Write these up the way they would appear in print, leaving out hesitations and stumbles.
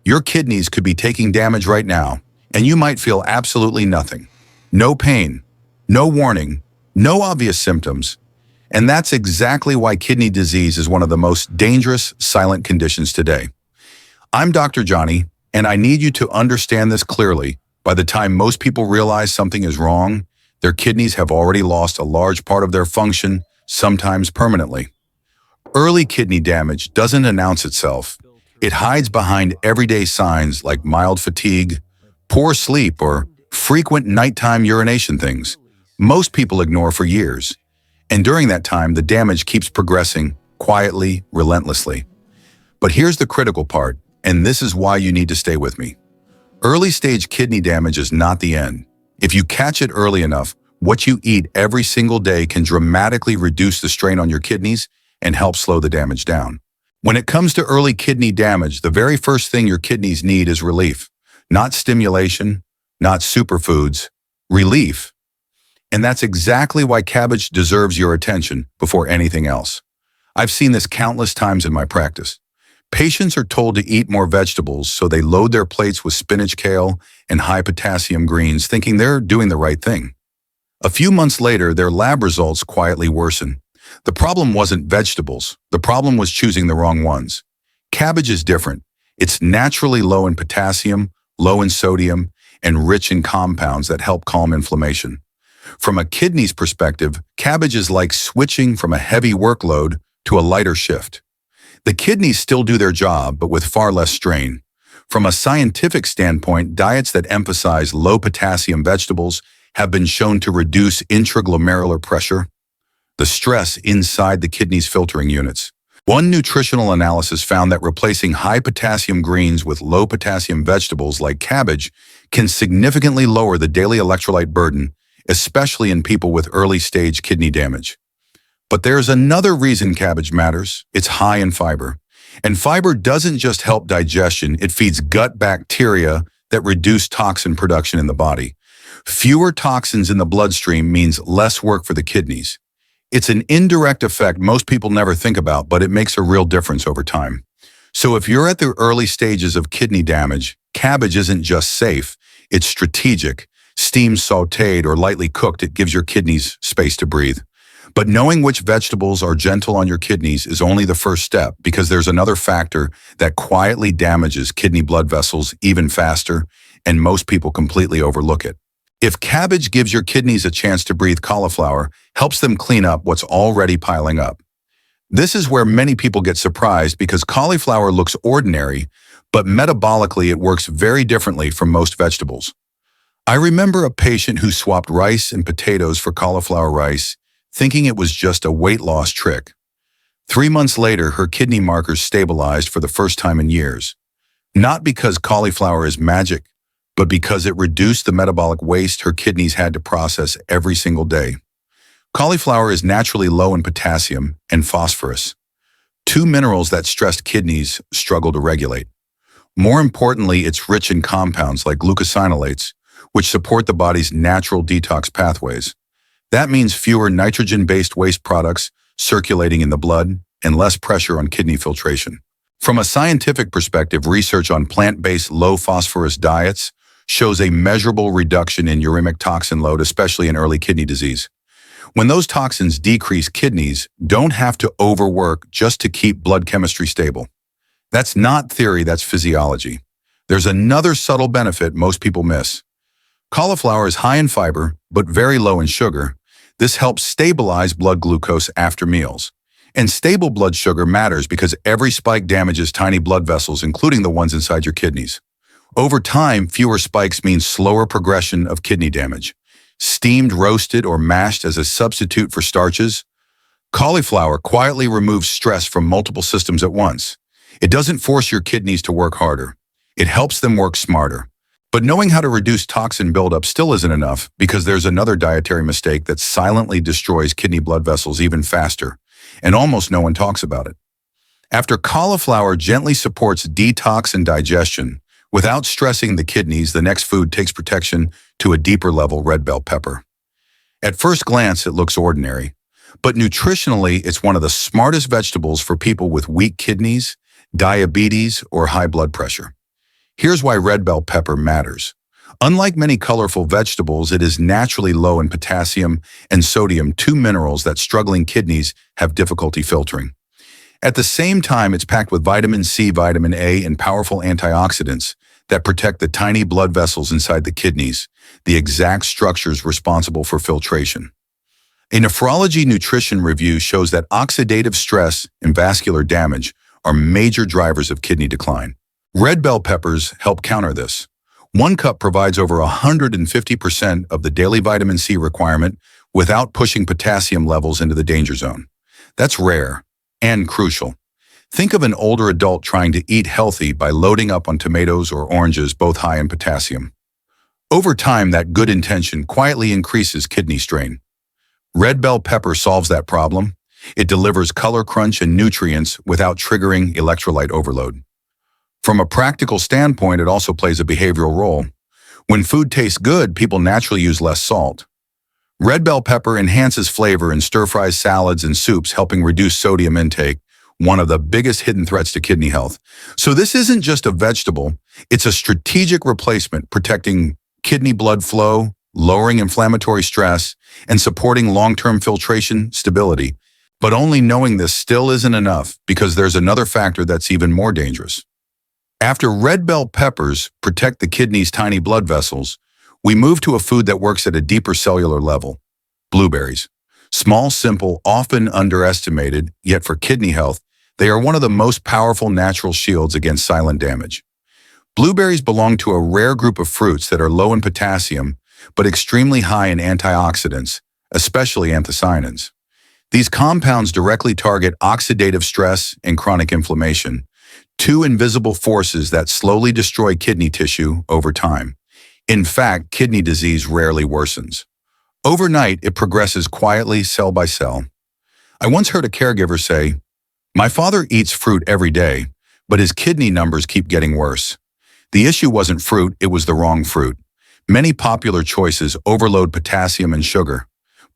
Your kidneys could be taking damage right now, and you might feel absolutely nothing. No pain, no warning, no obvious symptoms. And that's exactly why kidney disease is one of the most dangerous silent conditions today. I'm Dr. Johnny, and I need you to understand this clearly. By the time most people realize something is wrong, their kidneys have already lost a large part of their function, sometimes permanently. Early kidney damage doesn't announce itself. It hides behind everyday signs like mild fatigue, poor sleep, or frequent nighttime urination things most people ignore for years. And during that time, the damage keeps progressing quietly, relentlessly. But here's the critical part, and this is why you need to stay with me. Early-stage kidney damage is not the end. If you catch it early enough, what you eat every single day can dramatically reduce the strain on your kidneys and help slow the damage down. When it comes to early kidney damage, the very first thing your kidneys need is relief. Not stimulation, not superfoods, relief. And that's exactly why cabbage deserves your attention before anything else. I've seen this countless times in my practice. Patients are told to eat more vegetables, so they load their plates with spinach, kale, and high-potassium greens, thinking they're doing the right thing. A few months later, their lab results quietly worsen. The problem wasn't vegetables. The problem was choosing the wrong ones. Cabbage is different. It's naturally low in potassium, low in sodium, and rich in compounds that help calm inflammation. From a kidney's perspective, cabbage is like switching from a heavy workload to a lighter shift. The kidneys still do their job, but with far less strain. From a scientific standpoint, diets that emphasize low-potassium vegetables have been shown to reduce intraglomerular pressure, the stress inside the kidney's filtering units. One nutritional analysis found that replacing high-potassium greens with low-potassium vegetables like cabbage can significantly lower the daily electrolyte burden, especially in people with early-stage kidney damage. But there's another reason cabbage matters. It's high in fiber. And fiber doesn't just help digestion, it feeds gut bacteria that reduce toxin production in the body. Fewer toxins in the bloodstream means less work for the kidneys. It's an indirect effect most people never think about, but it makes a real difference over time. So if you're at the early stages of kidney damage, cabbage isn't just safe, it's strategic. Steamed, sautéed, or lightly cooked, it gives your kidneys space to breathe. But knowing which vegetables are gentle on your kidneys is only the first step, because there's another factor that quietly damages kidney blood vessels even faster, and most people completely overlook it. If cabbage gives your kidneys a chance to breathe, cauliflower helps them clean up what's already piling up. This is where many people get surprised, because cauliflower looks ordinary, but metabolically it works very differently from most vegetables. I remember a patient who swapped rice and potatoes for cauliflower rice, thinking it was just a weight loss trick. 3 months later, her kidney markers stabilized for the first time in years. Not because cauliflower is magic, but because it reduced the metabolic waste her kidneys had to process every single day. Cauliflower is naturally low in potassium and phosphorus, two minerals that stressed kidneys struggle to regulate. More importantly, it's rich in compounds like glucosinolates, which support the body's natural detox pathways. That means fewer nitrogen-based waste products circulating in the blood and less pressure on kidney filtration. From a scientific perspective, research on plant-based low-phosphorus diets shows a measurable reduction in uremic toxin load, especially in early kidney disease. When those toxins decrease, kidneys don't have to overwork just to keep blood chemistry stable. That's not theory, that's physiology. There's another subtle benefit most people miss. Cauliflower is high in fiber, but very low in sugar. This helps stabilize blood glucose after meals. And stable blood sugar matters because every spike damages tiny blood vessels, including the ones inside your kidneys. Over time, fewer spikes means slower progression of kidney damage. Steamed, roasted, or mashed as a substitute for starches, cauliflower quietly removes stress from multiple systems at once. It doesn't force your kidneys to work harder. It helps them work smarter. But knowing how to reduce toxin buildup still isn't enough, because there's another dietary mistake that silently destroys kidney blood vessels even faster, and almost no one talks about it. After cauliflower gently supports detox and digestion, without stressing the kidneys, the next food takes protection to a deeper level: red bell pepper. At first glance, it looks ordinary, but nutritionally, it's one of the smartest vegetables for people with weak kidneys, diabetes, or high blood pressure. Here's why red bell pepper matters. Unlike many colorful vegetables, it is naturally low in potassium and sodium, two minerals that struggling kidneys have difficulty filtering. At the same time, it's packed with vitamin C, vitamin A, and powerful antioxidants that protect the tiny blood vessels inside the kidneys, the exact structures responsible for filtration. A nephrology nutrition review shows that oxidative stress and vascular damage are major drivers of kidney decline. Red bell peppers help counter this. 1 cup provides over 150% of the daily vitamin C requirement without pushing potassium levels into the danger zone. That's rare and crucial. Think of an older adult trying to eat healthy by loading up on tomatoes or oranges, both high in potassium. Over time, that good intention quietly increases kidney strain. Red bell pepper solves that problem. It delivers color crunch and nutrients without triggering electrolyte overload. From a practical standpoint, it also plays a behavioral role. When food tastes good, people naturally use less salt. Red bell pepper enhances flavor in stir-fries, salads, and soups, helping reduce sodium intake, one of the biggest hidden threats to kidney health. So this isn't just a vegetable, it's a strategic replacement protecting kidney blood flow, lowering inflammatory stress, and supporting long-term filtration stability. But only knowing this still isn't enough, because there's another factor that's even more dangerous. After red bell peppers protect the kidney's tiny blood vessels, we move to a food that works at a deeper cellular level: blueberries. Small, simple, often underestimated, yet for kidney health, they are one of the most powerful natural shields against silent damage. Blueberries belong to a rare group of fruits that are low in potassium, but extremely high in antioxidants, especially anthocyanins. These compounds directly target oxidative stress and chronic inflammation, two invisible forces that slowly destroy kidney tissue over time. In fact, kidney disease rarely worsens. Overnight, it progresses quietly, cell by cell. I once heard a caregiver say, "My father eats fruit every day, but his kidney numbers keep getting worse." The issue wasn't fruit, it was the wrong fruit. Many popular choices overload potassium and sugar.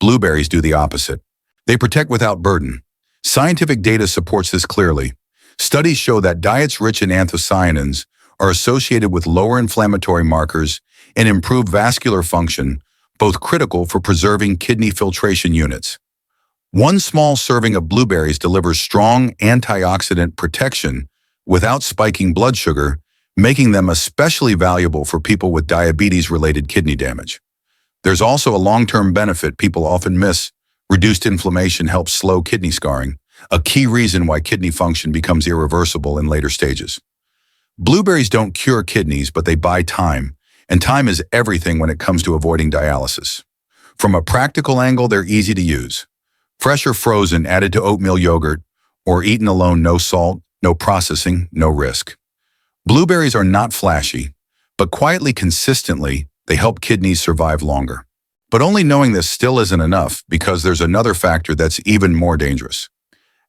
Blueberries do the opposite. They protect without burden. Scientific data supports this clearly. Studies show that diets rich in anthocyanins are associated with lower inflammatory markers and improved vascular function, both critical for preserving kidney filtration units. One small serving of blueberries delivers strong antioxidant protection without spiking blood sugar, making them especially valuable for people with diabetes-related kidney damage. There's also a long-term benefit people often miss. Reduced inflammation helps slow kidney scarring, a key reason why kidney function becomes irreversible in later stages. Blueberries don't cure kidneys, but they buy time, and time is everything when it comes to avoiding dialysis. From a practical angle, they're easy to use. Fresh or frozen, added to oatmeal yogurt, or eaten alone, no salt, no processing, no risk. Blueberries are not flashy, but quietly, consistently, they help kidneys survive longer. But only knowing this still isn't enough, because there's another factor that's even more dangerous.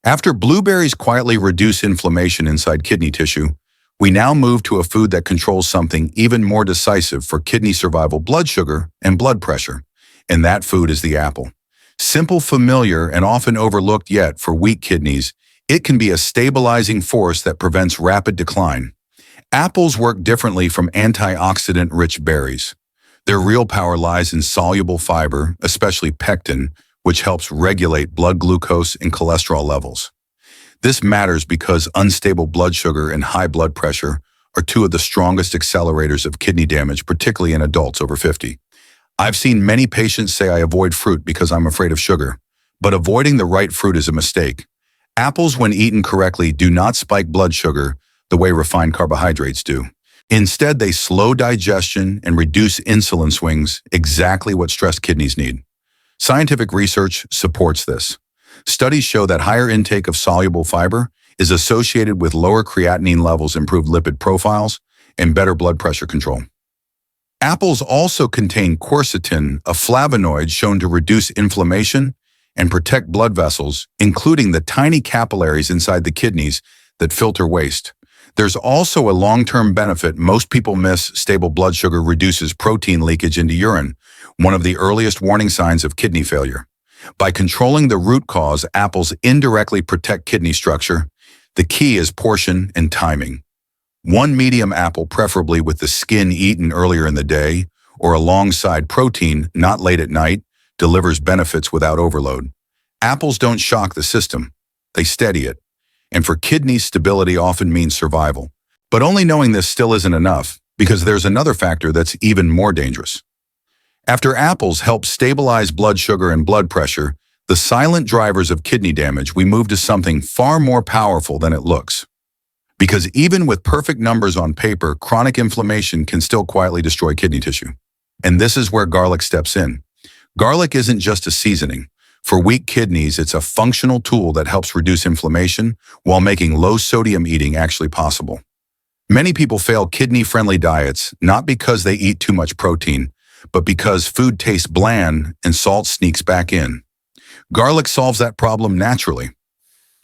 After blueberries quietly reduce inflammation inside kidney tissue, we now move to a food that controls something even more decisive for kidney survival: blood sugar and blood pressure. And that food is the apple. Simple, familiar, and often overlooked, yet for weak kidneys, it can be a stabilizing force that prevents rapid decline. Apples work differently from antioxidant-rich berries. Their real power lies in soluble fiber, especially pectin, which helps regulate blood glucose and cholesterol levels. This matters because unstable blood sugar and high blood pressure are two of the strongest accelerators of kidney damage, particularly in adults over 50. I've seen many patients say, "I avoid fruit because I'm afraid of sugar." But avoiding the right fruit is a mistake. Apples, when eaten correctly, do not spike blood sugar the way refined carbohydrates do. Instead, they slow digestion and reduce insulin swings, exactly what stressed kidneys need. Scientific research supports this. Studies show that higher intake of soluble fiber is associated with lower creatinine levels, improved lipid profiles, and better blood pressure control. Apples also contain quercetin, a flavonoid shown to reduce inflammation and protect blood vessels, including the tiny capillaries inside the kidneys that filter waste. There's also a long-term benefit most people miss: stable blood sugar reduces protein leakage into urine, one of the earliest warning signs of kidney failure. By controlling the root cause, apples indirectly protect kidney structure. The key is portion and timing. One medium apple, preferably with the skin eaten earlier in the day, or alongside protein, not late at night, delivers benefits without overload. Apples don't shock the system, they steady it. And for kidneys, stability often means survival. But only knowing this still isn't enough, because there's another factor that's even more dangerous. After apples help stabilize blood sugar and blood pressure, the silent drivers of kidney damage, we move to something far more powerful than it looks. Because even with perfect numbers on paper, chronic inflammation can still quietly destroy kidney tissue. And this is where garlic steps in. Garlic isn't just a seasoning. For weak kidneys, it's a functional tool that helps reduce inflammation while making low-sodium eating actually possible. Many people fail kidney-friendly diets not because they eat too much protein, but because food tastes bland and salt sneaks back in. Garlic solves that problem naturally.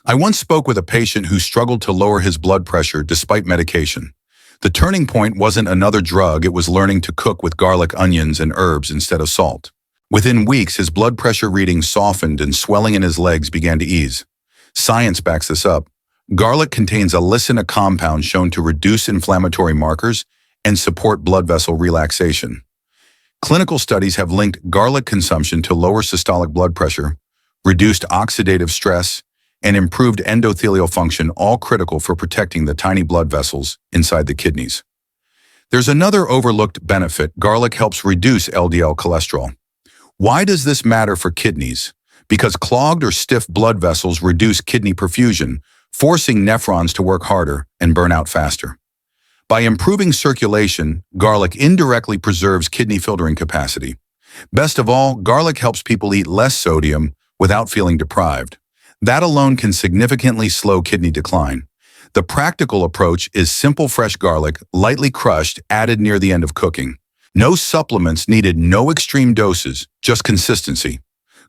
I once spoke with a patient who struggled to lower his blood pressure despite medication. The turning point wasn't another drug, it was learning to cook with garlic, onions, and herbs instead of salt. Within weeks, his blood pressure readings softened and swelling in his legs began to ease. Science backs this up. Garlic contains allicin, a compound shown to reduce inflammatory markers and support blood vessel relaxation. Clinical studies have linked garlic consumption to lower systolic blood pressure, reduced oxidative stress, and improved endothelial function, all critical for protecting the tiny blood vessels inside the kidneys. There's another overlooked benefit. Garlic helps reduce LDL cholesterol. Why does this matter for kidneys? Because clogged or stiff blood vessels reduce kidney perfusion, forcing nephrons to work harder and burn out faster. By improving circulation, garlic indirectly preserves kidney filtering capacity. Best of all, garlic helps people eat less sodium without feeling deprived. That alone can significantly slow kidney decline. The practical approach is simple fresh garlic, lightly crushed, added near the end of cooking. No supplements needed, no extreme doses, just consistency.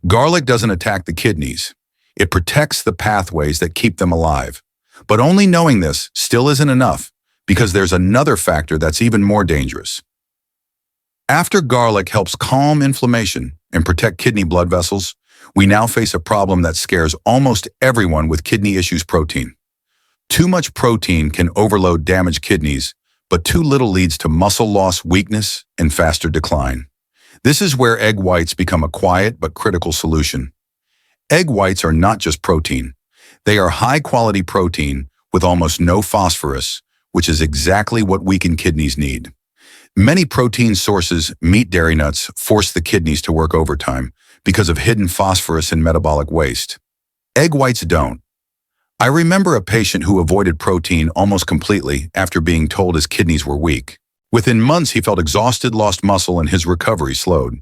Garlic doesn't attack the kidneys. It protects the pathways that keep them alive. But only knowing this still isn't enough, because there's another factor that's even more dangerous. After garlic helps calm inflammation and protect kidney blood vessels, we now face a problem that scares almost everyone with kidney issues: protein. Too much protein can overload damaged kidneys, but too little leads to muscle loss, weakness, and faster decline. This is where egg whites become a quiet but critical solution. Egg whites are not just protein. They are high-quality protein with almost no phosphorus, which is exactly what weakened kidneys need. Many protein sources, meat, dairy, nuts, force the kidneys to work overtime because of hidden phosphorus and metabolic waste. Egg whites don't. I remember a patient who avoided protein almost completely after being told his kidneys were weak. Within months, he felt exhausted, lost muscle, and his recovery slowed.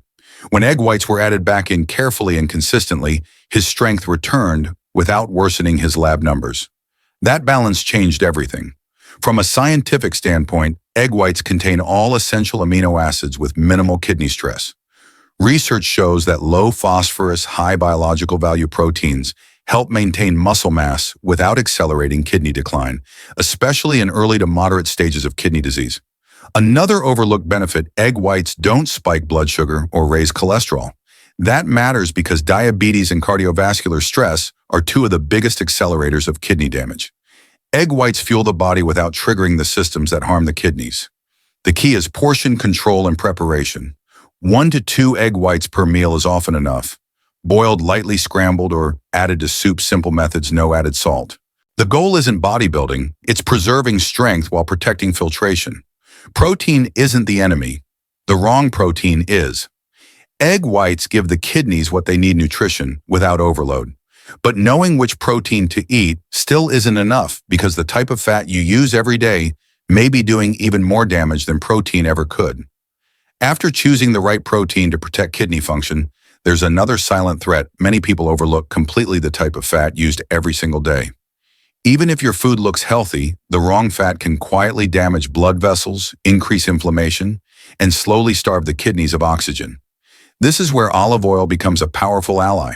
When egg whites were added back in carefully and consistently, his strength returned without worsening his lab numbers. That balance changed everything. From a scientific standpoint, egg whites contain all essential amino acids with minimal kidney stress. Research shows that low phosphorus, high biological value proteins help maintain muscle mass without accelerating kidney decline, especially in early to moderate stages of kidney disease. Another overlooked benefit: egg whites don't spike blood sugar or raise cholesterol. That matters because diabetes and cardiovascular stress are two of the biggest accelerators of kidney damage. Egg whites fuel the body without triggering the systems that harm the kidneys. The key is portion control and preparation. 1 to 2 egg whites per meal is often enough. Boiled, lightly scrambled, or added to soup, simple methods, no added salt. The goal isn't bodybuilding, it's preserving strength while protecting filtration. Protein isn't the enemy. The wrong protein is. Egg whites give the kidneys what they need: nutrition without overload. But knowing which protein to eat still isn't enough, because the type of fat you use every day may be doing even more damage than protein ever could. After choosing the right protein to protect kidney function, there's another silent threat many people overlook completely: the type of fat used every single day. Even if your food looks healthy, the wrong fat can quietly damage blood vessels, increase inflammation, and slowly starve the kidneys of oxygen. This is where olive oil becomes a powerful ally.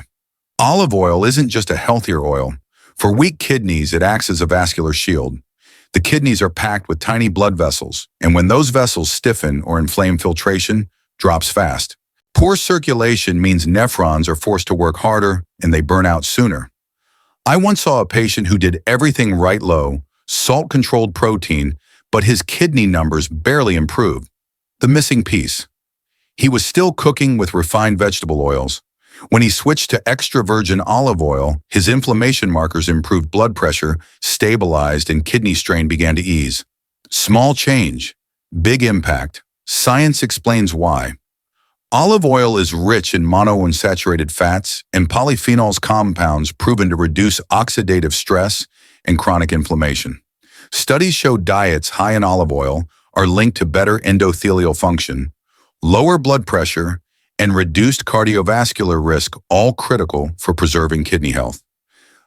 Olive oil isn't just a healthier oil. For weak kidneys, it acts as a vascular shield. The kidneys are packed with tiny blood vessels, and when those vessels stiffen or inflame, filtration drops fast. Poor circulation means nephrons are forced to work harder and they burn out sooner. I once saw a patient who did everything right: low, salt-controlled protein, but his kidney numbers barely improved. The missing piece. He was still cooking with refined vegetable oils. When he switched to extra virgin olive oil, his inflammation markers improved, blood pressure stabilized, and kidney strain began to ease. Small change, big impact. Science explains why. Olive oil is rich in monounsaturated fats and polyphenols, compounds proven to reduce oxidative stress and chronic inflammation. Studies show diets high in olive oil are linked to better endothelial function, lower blood pressure, and reduced cardiovascular risk, all critical for preserving kidney health.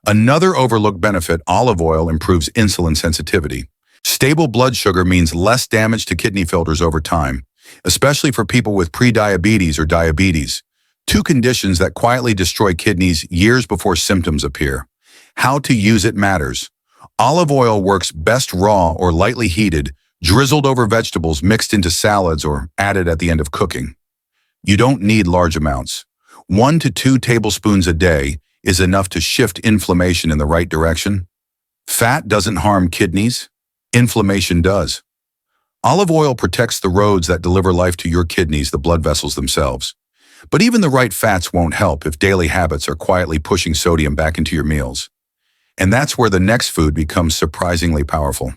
Another overlooked benefit: olive oil improves insulin sensitivity. Stable blood sugar means less damage to kidney filters over time, especially for people with prediabetes or diabetes, two conditions that quietly destroy kidneys years before symptoms appear. How to use it matters. Olive oil works best raw or lightly heated, drizzled over vegetables, mixed into salads, or added at the end of cooking. You don't need large amounts. 1 to 2 tablespoons a day is enough to shift inflammation in the right direction. Fat doesn't harm kidneys. Inflammation does. Olive oil protects the roads that deliver life to your kidneys, the blood vessels themselves. But even the right fats won't help if daily habits are quietly pushing sodium back into your meals. And that's where the next food becomes surprisingly powerful.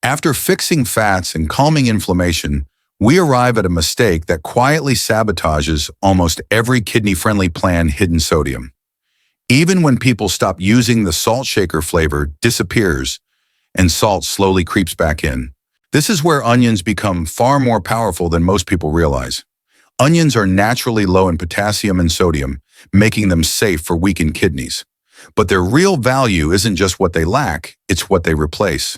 After fixing fats and calming inflammation, we arrive at a mistake that quietly sabotages almost every kidney-friendly plan: hidden sodium. Even when people stop using, the salt shaker flavor disappears and salt slowly creeps back in. This is where onions become far more powerful than most people realize. Onions are naturally low in potassium and sodium, making them safe for weakened kidneys. But their real value isn't just what they lack, it's what they replace.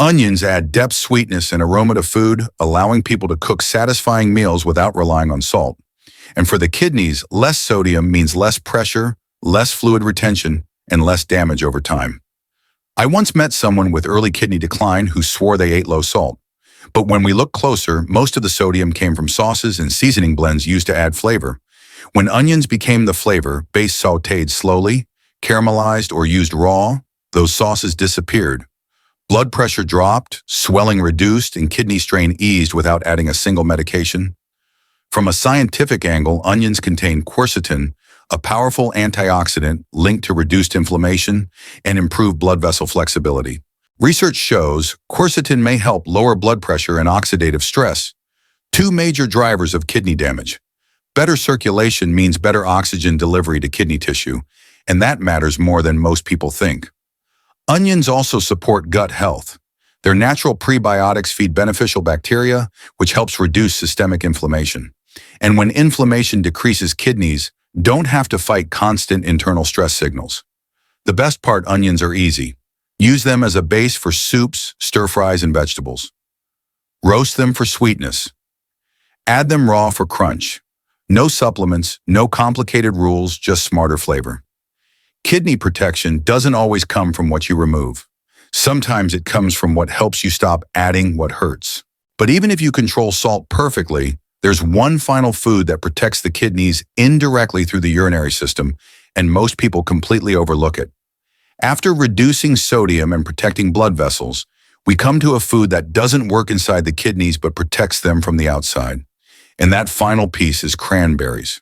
Onions add depth, sweetness, and aroma to food, allowing people to cook satisfying meals without relying on salt. And for the kidneys, less sodium means less pressure, less fluid retention, and less damage over time. I once met someone with early kidney decline who swore they ate low salt. But when we looked closer, most of the sodium came from sauces and seasoning blends used to add flavor. When onions became the flavor base, sautéed slowly, caramelized, or used raw, those sauces disappeared. Blood pressure dropped, swelling reduced, and kidney strain eased without adding a single medication. From a scientific angle, onions contain quercetin, a powerful antioxidant linked to reduced inflammation and improved blood vessel flexibility. Research shows quercetin may help lower blood pressure and oxidative stress, two major drivers of kidney damage. Better circulation means better oxygen delivery to kidney tissue, and that matters more than most people think. Onions also support gut health. Their natural prebiotics feed beneficial bacteria, which helps reduce systemic inflammation. And when inflammation decreases, kidneys don't have to fight constant internal stress signals. The best part: onions are easy. Use them as a base for soups, stir-fries, and vegetables. Roast them for sweetness. Add them raw for crunch. No supplements, no complicated rules, just smarter flavor. Kidney protection doesn't always come from what you remove. Sometimes it comes from what helps you stop adding what hurts. But even if you control salt perfectly, there's one final food that protects the kidneys indirectly through the urinary system, and most people completely overlook it. After reducing sodium and protecting blood vessels, we come to a food that doesn't work inside the kidneys but protects them from the outside. And that final piece is cranberries.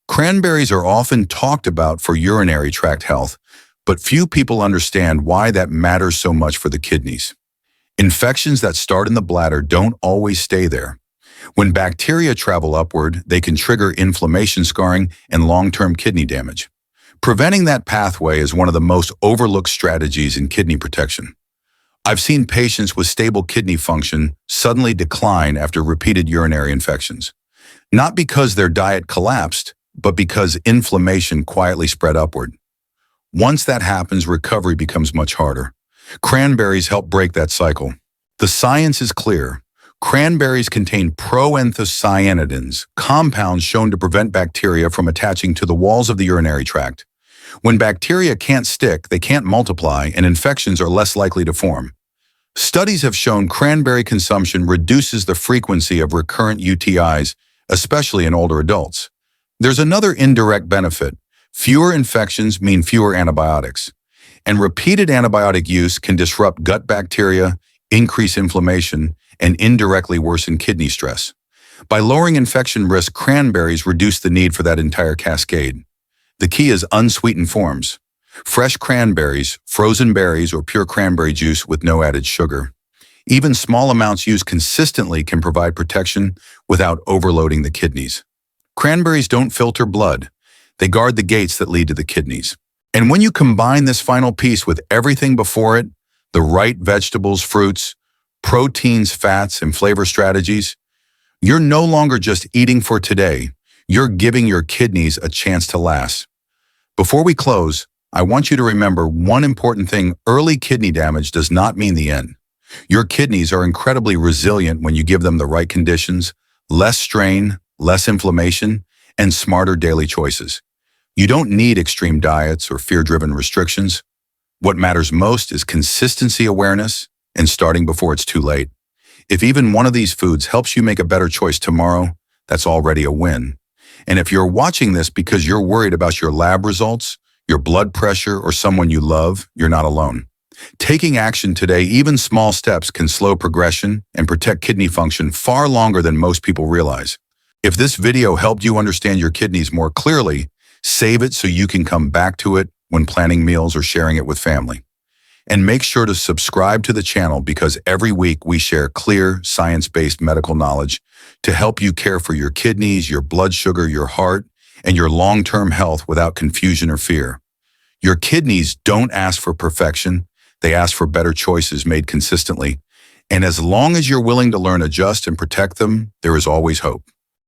Cranberries are often talked about for urinary tract health, but few people understand why that matters so much for the kidneys. Infections that start in the bladder don't always stay there. When bacteria travel upward, they can trigger inflammation, scarring, and long-term kidney damage. Preventing that pathway is one of the most overlooked strategies in kidney protection. I've seen patients with stable kidney function suddenly decline after repeated urinary infections. Not because their diet collapsed, but because inflammation quietly spread upward. Once that happens, recovery becomes much harder. Cranberries help break that cycle. The science is clear. Cranberries contain proanthocyanidins, compounds shown to prevent bacteria from attaching to the walls of the urinary tract. When bacteria can't stick, they can't multiply, and infections are less likely to form. Studies have shown cranberry consumption reduces the frequency of recurrent UTIs, especially in older adults. There's another indirect benefit. Fewer infections mean fewer antibiotics. And repeated antibiotic use can disrupt gut bacteria, increase inflammation, and indirectly worsen kidney stress. By lowering infection risk, cranberries reduce the need for that entire cascade. The key is unsweetened forms. Fresh cranberries, frozen berries, or pure cranberry juice with no added sugar. Even small amounts used consistently can provide protection without overloading the kidneys. Cranberries don't filter blood. They guard the gates that lead to the kidneys. And when you combine this final piece with everything before it, the right vegetables, fruits, proteins, fats, and flavor strategies, you're no longer just eating for today. You're giving your kidneys a chance to last. Before we close, I want you to remember one important thing: early kidney damage does not mean the end. Your kidneys are incredibly resilient when you give them the right conditions, less strain, less inflammation, and smarter daily choices. You don't need extreme diets or fear-driven restrictions. What matters most is consistency, awareness, and starting before it's too late. If even one of these foods helps you make a better choice tomorrow, that's already a win. And if you're watching this because you're worried about your lab results, your blood pressure, or someone you love, you're not alone. Taking action today, even small steps, can slow progression and protect kidney function far longer than most people realize. If this video helped you understand your kidneys more clearly, save it so you can come back to it when planning meals or sharing it with family. And make sure to subscribe to the channel, because every week we share clear, science-based medical knowledge to help you care for your kidneys, your blood sugar, your heart, and your long-term health without confusion or fear. Your kidneys don't ask for perfection. They ask for better choices made consistently. And as long as you're willing to learn, adjust, and protect them, there is always hope.